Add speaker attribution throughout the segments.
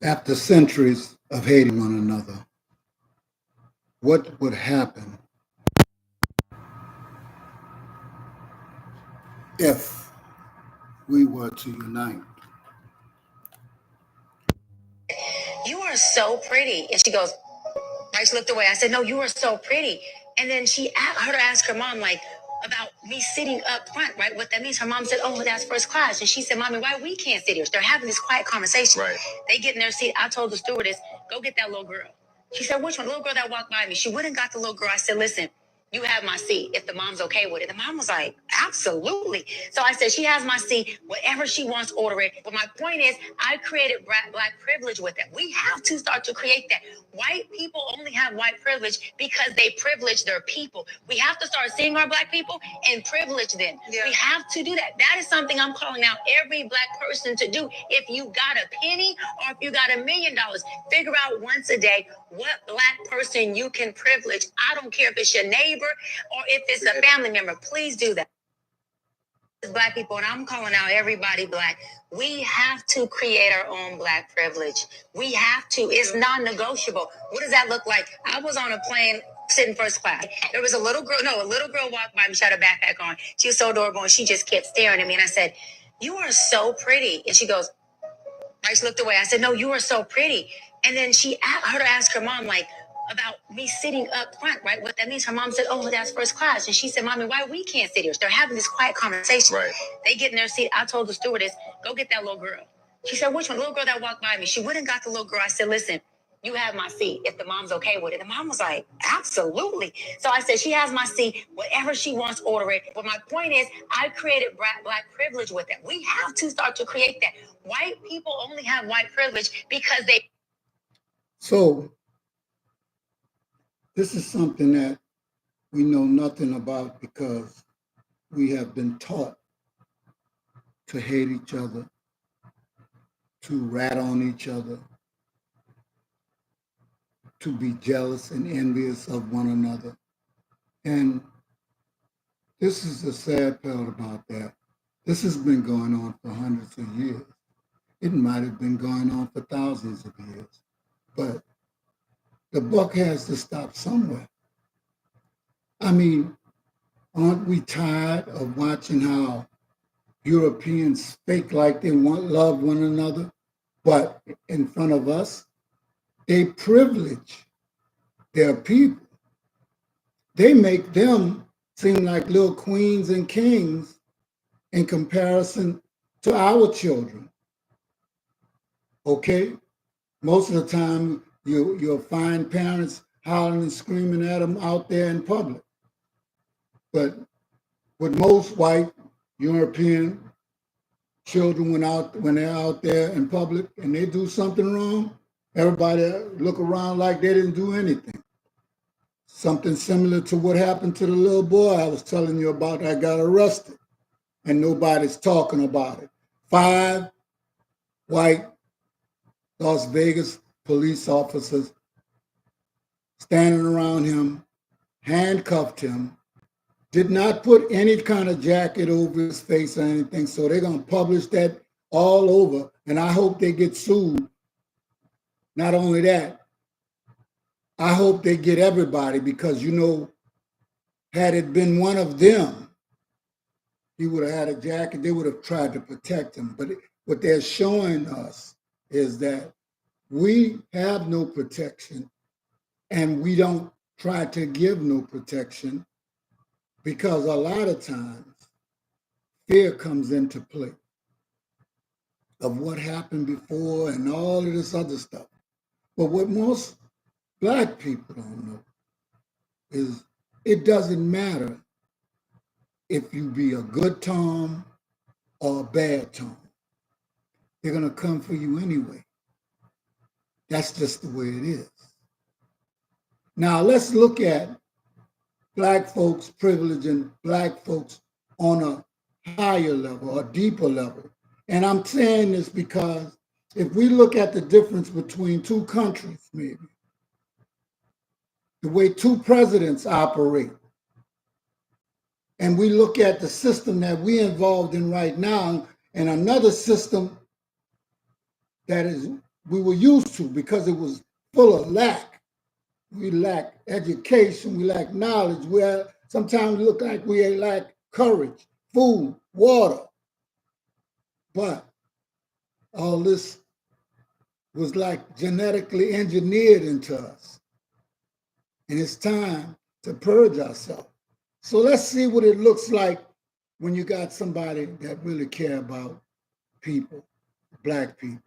Speaker 1: After centuries of hating one another, what would happen if we were to unite?
Speaker 2: You are so pretty. And she goes, right? She looked away. I said, no, you are so pretty. And then heard her ask her mom, like, about me sitting up front, right? What that means. Her mom said, oh, that's first class. And she said, Mommy, why we can't sit here? They're having this quiet conversation. Right. They get in their seat. I told the stewardess, go get that little girl. She said, which one? The little girl that walked by me. She went and got the little girl. I said, listen, you have my seat if the mom's okay with it. The mom was like, absolutely. So I said, she has my seat. Whatever she wants, order it. But my point is, I created black privilege with it. We have to start to create that. White people only have white privilege because they privilege their people. We have to start seeing our black people and privilege them. Yeah. We have to do that. That is something I'm calling out every black person to do. If you got a penny or if you got $1 million, figure out once a day what black person you can privilege. I don't care if it's your neighbor or if it's a family member. Please do that. Black people, and I'm calling out everybody black. We have to create our own black privilege. We have to. It's non-negotiable. What does that look like? I was on a plane sitting first class. There was a little girl walked by me. She had a backpack on. She was so adorable, and she just kept staring at me. And I said, you are so pretty. And she goes, right? She looked away. I said, no, you are so pretty. And then heard her ask her mom, like, about me sitting up front, right? What that means. Her mom said, oh, that's first class. And she said, Mommy, why we can't sit here? They're having this quiet conversation. Right. They get in their seat. I told the stewardess, go get that little girl. She said, which one? The little girl that walked by me. She went and got the little girl. I said, listen, you have my seat if the mom's okay with it. The mom was like, absolutely. So I said, she has my seat. Whatever she wants, order it. But my point is, I created black privilege with it. We have to start to create that. White people only have white privilege because they.
Speaker 1: So, this is something that we know nothing about because we have been taught to hate each other, to rat on each other, to be jealous and envious of one another. And this is the sad part about that. This has been going on for hundreds of years. It might have been going on for thousands of years. But the buck has to stop somewhere. I mean, aren't we tired of watching how Europeans fake like they love one another, but in front of us, they privilege their people. They make them seem like little queens and kings in comparison to our children. Okay? Most of the time, you'll find parents howling and screaming at them out there in public. But with most white European children, when they're out there in public and they do something wrong, everybody look around like they didn't do anything. Something similar to what happened to the little boy I was telling you about that got arrested, and nobody's talking about it. 5 white Las Vegas police officers standing around him, handcuffed him, did not put any kind of jacket over his face or anything. So they're going to publish that all over. And I hope they get sued. Not only that, I hope they get everybody because, had it been one of them, he would have had a jacket. They would have tried to protect him. But what they're showing us is that we have no protection and we don't try to give no protection. Because a lot of times, fear comes into play of what happened before and all of this other stuff. But what most Black people don't know is it doesn't matter if you be a good Tom or a bad Tom. They're going to come for you anyway. That's just the way it is. Now, let's look at Black folks privileging Black folks on a higher level, a deeper level. And I'm saying this because if we look at the difference between two countries, maybe, the way two presidents operate, and we look at the system that we're involved in right now, and another system that is we were used to because it was full of lack. We lack education, we lack knowledge, sometimes we look like we lack courage, food, water. But all this was like genetically engineered into us. And it's time to purge ourselves. So let's see what it looks like when you got somebody that really care about people, Black people.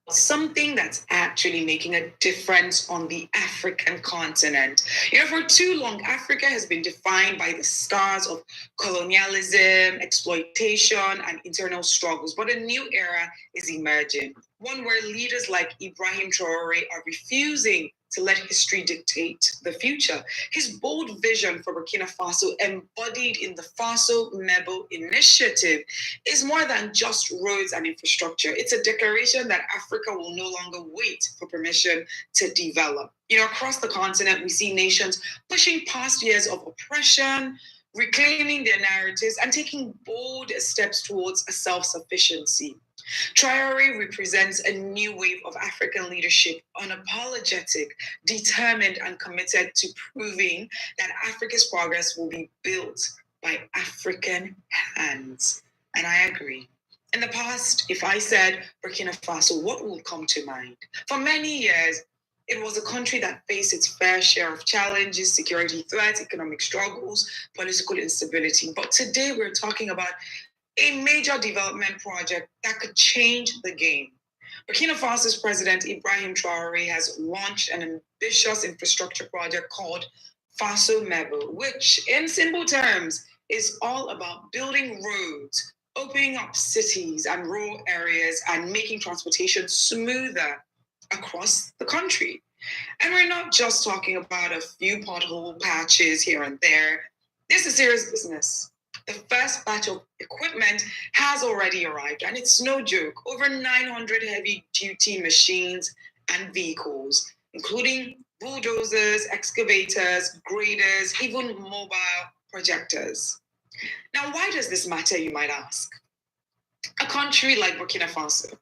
Speaker 2: Something that's actually making a difference on the African continent. You know, for too long, Africa has been defined by the scars of colonialism, exploitation, and internal struggles. But a new era is emerging, one where leaders like Ibrahim Traore are refusing to let history dictate the future. His bold vision for Burkina Faso, embodied in the Faso Mebo initiative, is more than just roads and infrastructure. It's a declaration that Africa will no longer wait for permission to develop. You know, across the continent, we see nations pushing past years of oppression, reclaiming their narratives, and taking bold steps towards a self-sufficiency. Traore represents a new wave of African leadership, unapologetic, determined, and committed to proving that Africa's progress will be built by African hands. And I agree. In the past, if I said Burkina Faso, what will come to mind? For many years, it was a country that faced its fair share of challenges, security threats, economic struggles, political instability. But today we're talking about a major development project that could change the game. Burkina Faso's President Ibrahim Traore has launched an ambitious infrastructure project called Faso Mebo, which in simple terms is all about building roads, opening up cities and rural areas, and making transportation smoother across the country. And we're not just talking about a few pothole patches here and there. This is serious business. The first batch of equipment has already arrived, and it's no joke. Over 900 heavy-duty machines and vehicles, including bulldozers, excavators, graders, even mobile projectors. Now, why does this matter, you might ask? A country like Burkina Faso,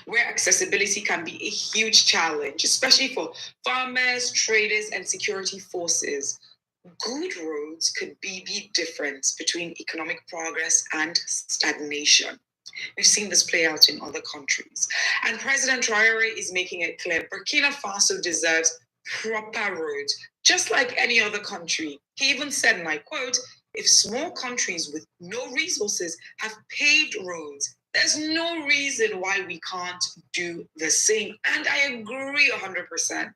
Speaker 2: where accessibility can be a huge challenge, especially for farmers, traders, and security forces, good roads could be the difference between economic progress and stagnation. We've seen this play out in other countries. And President Traore is making it clear Burkina Faso deserves proper roads, just like any other country. He even said, and I quote, "If small countries with no resources have paved roads, there's no reason why we can't do the same." And I agree 100%.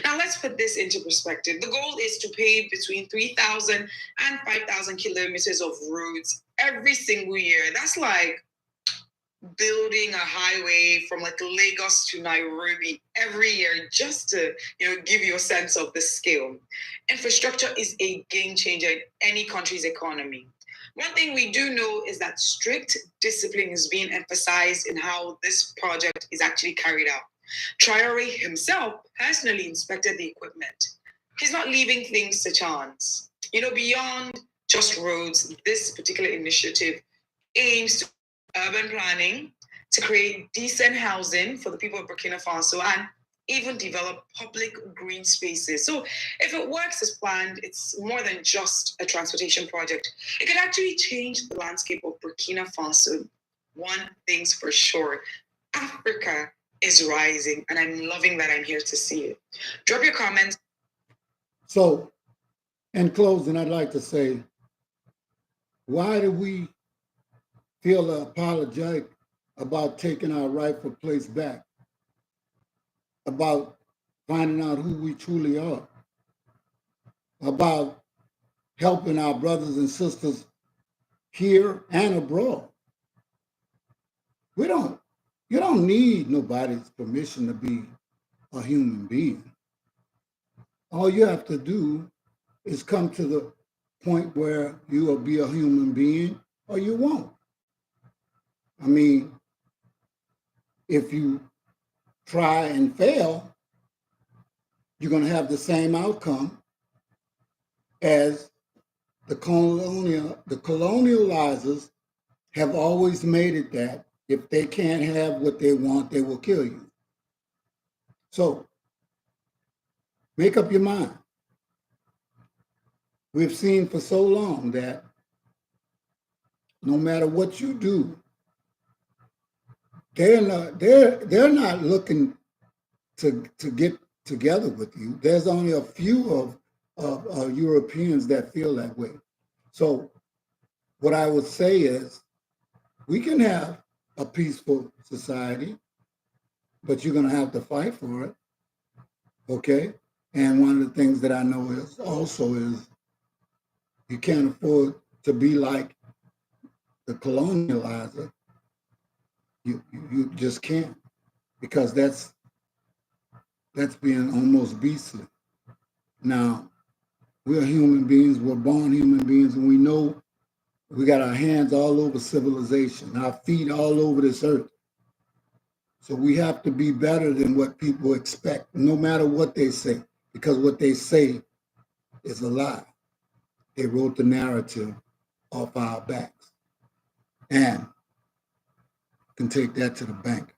Speaker 2: Now, let's put this into perspective. The goal is to pave between 3,000 and 5,000 kilometers of roads every single year. That's like building a highway from like Lagos to Nairobi every year, just to give you a sense of the scale. Infrastructure is a game changer in any country's economy. One thing we do know is that strict discipline is being emphasized in how this project is actually carried out. Traore himself personally inspected the equipment. He's not leaving things to chance. Beyond just roads, this particular initiative aims to urban planning, to create decent housing for the people of Burkina Faso, and even develop public green spaces. So if it works as planned, it's more than just a transportation project. It could actually change the landscape of Burkina Faso. One thing's for sure, Africa is rising, and I'm loving that I'm here to see it. Drop your comments.
Speaker 1: So, in closing, I'd like to say, why do we feel apologetic about taking our rightful place back, about finding out who we truly are, about helping our brothers and sisters here and abroad? You don't need nobody's permission to be a human being. All you have to do is come to the point where you will be a human being or you won't. I mean, if you try and fail, you're going to have the same outcome as the colonializers have always made it, that if they can't have what they want, they will kill you. So make up your mind. We've seen for so long that no matter what you do, they're not looking to get together with you. There's only a few of Europeans that feel that way. So what I would say is we can have a peaceful society, but you're going to have to fight for it. Okay. And one of the things that I know is also is you can't afford to be like the colonializer. You just can't, because that's being almost beastly. Now, we're human beings, we're born human beings, and we know we got our hands all over civilization, our feet all over this earth. So we have to be better than what people expect, no matter what they say, because what they say is a lie. They wrote the narrative off our backs and can take that to the bank.